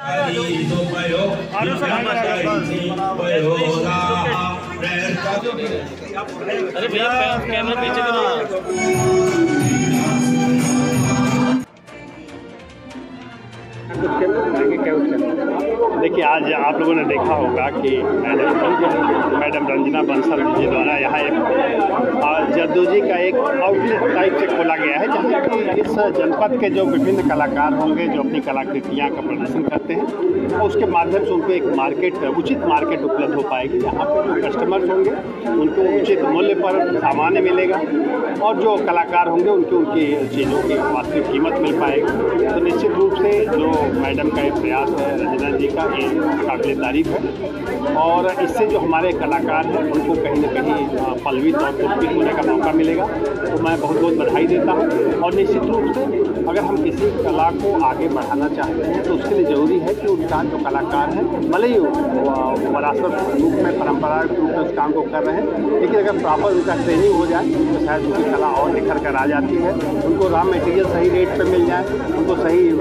अरे भैया कैमरा पीछे करो। देखिए, आज आप लोगों ने देखा होगा कि मैडम रंजना बंसल जी द्वारा यहाँ एक जरदोजी का एक आउटलेट टाइप से खोला गया है, जहाँ कि इस जनपद के जो विभिन्न कलाकार होंगे जो अपनी कलाकृतियाँ का प्रदर्शन करते हैं, और उसके माध्यम से उनको एक उचित मार्केट उपलब्ध हो पाएगी। यहाँ पर जो कस्टमर्स होंगे उनको उचित मूल्य पर सामान मिलेगा, और जो कलाकार होंगे उनकी चीज़ों की वास्तविक कीमत मिल पाएगी। तो निश्चित रूप से जो मैडम का एक प्रयास है, रंजना जी का, ये काबिल तारीफ है, और इससे जो हमारे कलाकार हैं उनको कहीं न कहीं पल्लवित और पुष्पित होने का मौका मिलेगा। तो मैं बहुत बहुत बधाई देता हूँ। और निश्चित रूप से अगर हम किसी कला को आगे बढ़ाना चाहते हैं तो उसके लिए ज़रूरी है कि उनका जो कलाकार हैं, भले ही विरासत रूप में परंपरागत रूप में उस काम को कर रहे हैं, लेकिन अगर प्रॉपर उनका ट्रेनिंग हो जाए तो शायद उनकी कला और निखर कर आ जाती है। उनको रॉ मटेरियल सही रेट पर मिल जाए, उनको सही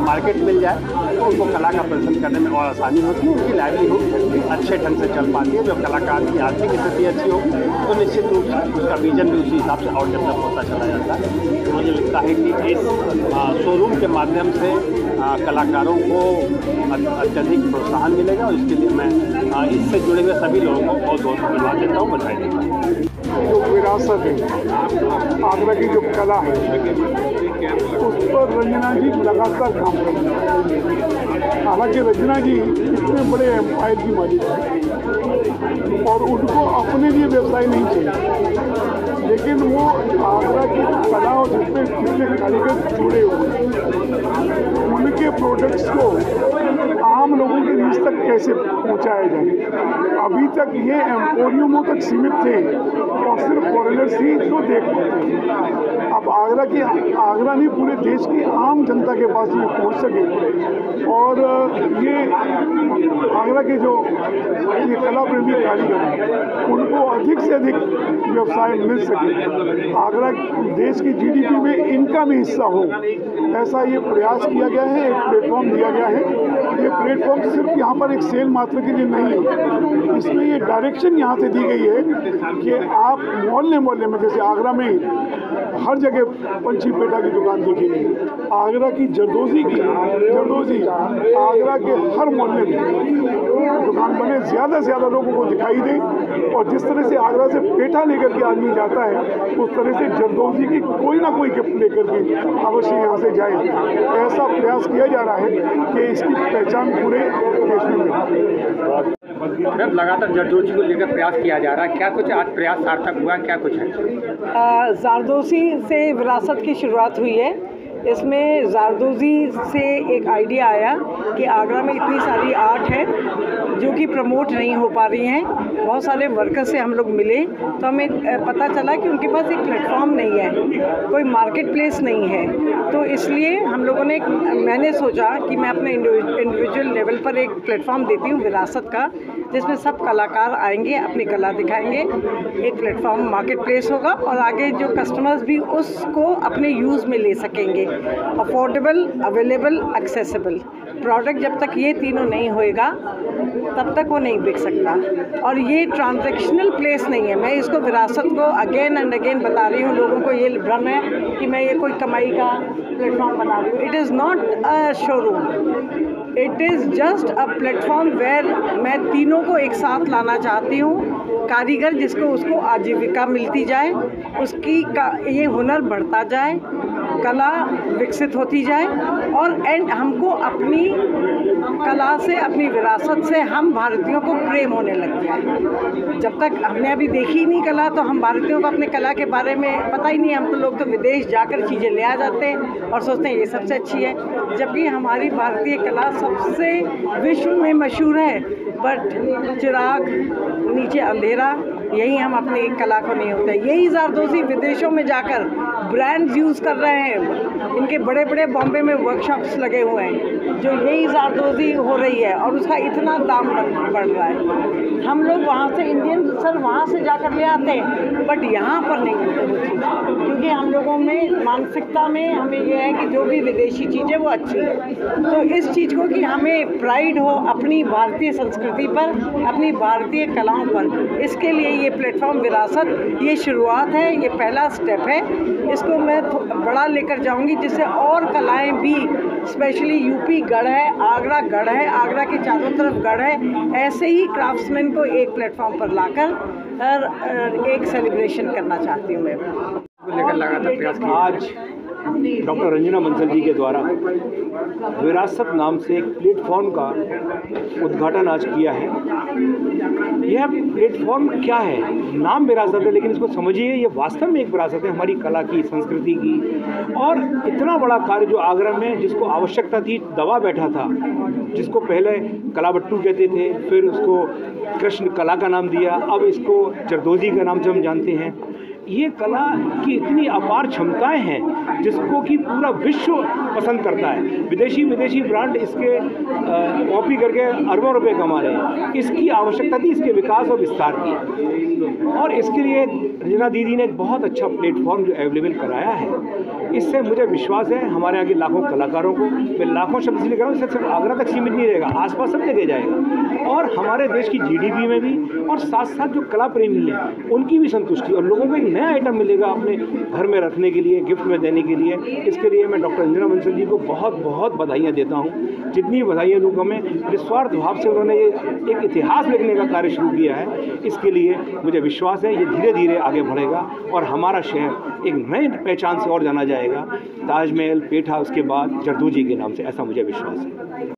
मार्केट मिल जाए, तो उनको कला का प्रदर्शन करने में और आसानी होती है। उनकी लाइवलीहुड अच्छे ढंग से चल पाती है। जब कलाकार की आर्थिक स्थिति अच्छी हो तो निश्चित रूप से उसका विजन भी उसी हिसाब से और डेवलप होता चला जाता है। तो मुझे लगता है कि इस शोरूम के माध्यम से कलाकारों को अत्यधिक प्रोत्साहन मिलेगा, और इसके लिए मैं इससे जुड़े हुए सभी लोगों को बहुत बहुत धन्यवाद देता हूँ, बधाई देता हूँ। जो विरासत है, आगरा की जो कला है, उस पर रंजना जी लगातार काम कर रही है। हालांकि रंजना जी इतने बड़े एम्पायर की मालिक है और उनको अपने लिए व्यवसाय नहीं चाहिए, लेकिन वो आगरा की कला और जिसमें कितने कारीगर जुड़े हुए उनके प्रोडक्ट्स को आम लोगों के बीच तक कैसे पहुंचाया जाए। अभी तक ये एम्पोरियमों तक सीमित थे और सिर्फ फॉरेनर्स ही तो देख पाते हैं। अब आगरा नहीं, पूरे देश की आम जनता के पास ये पहुंच सके, और ये आगरा के जो ये कला प्रेमी कारीगर हैं उनको अधिक से अधिक व्यवसाय मिल सके, आगरा देश की जीडीपी में इनका भी हिस्सा हो, ऐसा ये प्रयास किया गया है। एक प्लेटफॉर्म दिया गया है। ये प्लेटफॉर्म सिर्फ यहाँ पर एक सेल मात्र के लिए नहीं है, इसमें ये डायरेक्शन यहाँ से दी गई है कि आप मोहल्ले मोहल्ले में, जैसे आगरा में हर जगह पंछी पेटा की दुकान दिखेगी, आगरा की जरदोजी आगरा के हर मोहल्ले में दुकान बने, ज़्यादा से ज़्यादा लोगों को दिखाई दे, और जिस तरह से आगरा से पेठा लेकर के आदमी जाता है उस तरह से जरदोजी की कोई ना कोई गिफ्ट लेकर के अवश्य यहाँ से जाए। ऐसा प्रयास किया जा रहा है कि इसकी पहचान पूरे देश में मिले। लगातार जरदोजी को लेकर प्रयास किया जा रहा है, क्या कुछ आज प्रयास सार्थक हुआ, क्या कुछ है? जरदोजी से विरासत की शुरुआत हुई है। इसमें जरदोजी से एक आइडिया आया कि आगरा में इतनी सारी आर्ट है जो कि प्रमोट नहीं हो पा रही हैं। बहुत सारे वर्कर से हम लोग मिले तो हमें पता चला कि उनके पास एक प्लेटफॉर्म नहीं है, कोई मार्केट प्लेस नहीं है। तो इसलिए हम लोगों ने मैंने सोचा कि मैं अपने इंडिविजुअल लेवल पर एक प्लेटफॉर्म देती हूँ विरासत का, जिसमें सब कलाकार आएंगे, अपनी कला दिखाएंगे। एक प्लेटफॉर्म मार्केट प्लेस होगा और आगे जो कस्टमर्स भी उसको अपने यूज़ में ले सकेंगे। अफोर्डेबल, अवेलेबल, एक्सेसिबल प्रोडक्ट जब तक ये तीनों नहीं होएगा तब तक वो नहीं बिक सकता। और ये ट्रांजैक्शनल प्लेस नहीं है। मैं इसको विरासत को अगेन एंड अगेन बता रही हूँ, लोगों को ये भ्रम है कि मैं ये कोई कमाई का प्लेटफॉर्म बना रही हूँ। It is not a showroom, it is just a platform where मैं तीनों को एक साथ लाना चाहती हूँ। कारीगर जिसको उसको आजीविका मिलती जाए, उसकी ये हुनर बढ़ता जाए, कला विकसित होती जाए, और एंड हमको अपनी कला से, अपनी विरासत से हम भारतीयों को प्रेम होने लग जाए। जब तक हमने अभी देखी नहीं कला तो हम भारतीयों को अपने कला के बारे में पता ही नहीं। हम तो लोग तो विदेश जाकर चीज़ें ले आ जाते हैं और सोचते हैं ये सबसे अच्छी है, जबकि हमारी भारतीय कला सबसे विश्व में मशहूर है। बट चिराग नीचे अंधेरा, यही हम अपनी कला को नहीं होते। यही ज़ारदोज़ी विदेशों में जाकर ब्रांड्स यूज़ कर रहे हैं। इनके बड़े बड़े बॉम्बे में वर्कशॉप्स लगे हुए हैं जो यही ज़ारदोज़ी हो रही है और उसका इतना दाम बढ़ रहा है। हम लोग वहाँ से इंडियन सर वहाँ से जाकर ले आते हैं, बट यहाँ पर नहीं मिलते वो चीज़, क्योंकि हम लोगों में मानसिकता में हमें ये है कि जो भी विदेशी चीज़ें वो अच्छी है। तो इस चीज़ को कि हमें प्राइड हो अपनी भारतीय संस्कृति पर, अपनी भारतीय कलाओं पर, इसके लिए ये प्लेटफॉर्म विरासत ये शुरुआत है, ये पहला स्टेप है। इसको मैं बड़ा लेकर जाऊंगी जिससे और कलाएं भी, स्पेशली यूपी गढ़ है, आगरा गढ़ है, आगरा के चारों तरफ गढ़ है, ऐसे ही क्राफ्ट्समैन को एक प्लेटफॉर्म पर लाकर एक सेलिब्रेशन करना चाहती हूँ मैं। लेकर लगातार प्रयास किया। आज डॉक्टर रंजना बंसल जी के द्वारा विरासत नाम से एक प्लेटफॉर्म का उद्घाटन आज किया है। यह प्लेटफॉर्म क्या है? नाम विरासत है, लेकिन इसको समझिए ये वास्तव में एक विरासत है हमारी कला की, संस्कृति की। और इतना बड़ा कार्य जो आगरा में जिसको आवश्यकता थी दबा बैठा था, जिसको पहले कलाबट्टू कहते थे, फिर उसको कृष्ण कला का नाम दिया, अब इसको जरदोजी का नाम से हम जानते हैं। ये कला की इतनी अपार क्षमताएं हैं जिसको कि पूरा विश्व पसंद करता है। विदेशी ब्रांड इसके कॉपी करके अरबों रुपए कमा रहे हैं। इसकी आवश्यकता थी इसके विकास और विस्तार की, और इसके लिए रंजना दीदी ने एक बहुत अच्छा प्लेटफॉर्म जो अवेलेबल कराया है। इससे मुझे विश्वास है हमारे यहाँ के लाखों कलाकारों को, मैं लाखों शब्द इसलिए कह रहा हूँ, इससे सिर्फ आगरा तक सीमित नहीं रहेगा, आसपास सब जगह जाएगा, और हमारे देश की GDP में भी, और साथ साथ जो कला प्रेमी हैं उनकी भी संतुष्टि, और लोगों को एक नया आइटम मिलेगा अपने घर में रखने के लिए, गिफ्ट में देने के लिए। इसके लिए मैं डॉक्टर रंजना बंसल जी को बहुत बहुत बधाइयाँ देता हूँ। जितनी बधाइयाँ दूँ कम है, निस्वार्थ भाव से उन्होंने ये एक इतिहास लिखने का कार्य शुरू किया है। इसके लिए मुझे विश्वास है ये धीरे धीरे आगे बढ़ेगा और हमारा शहर एक नई पहचान से और जाना जाएगा, ताजमहल, पेठा, उसके बाद जरदोजी के नाम से, ऐसा मुझे विश्वास है।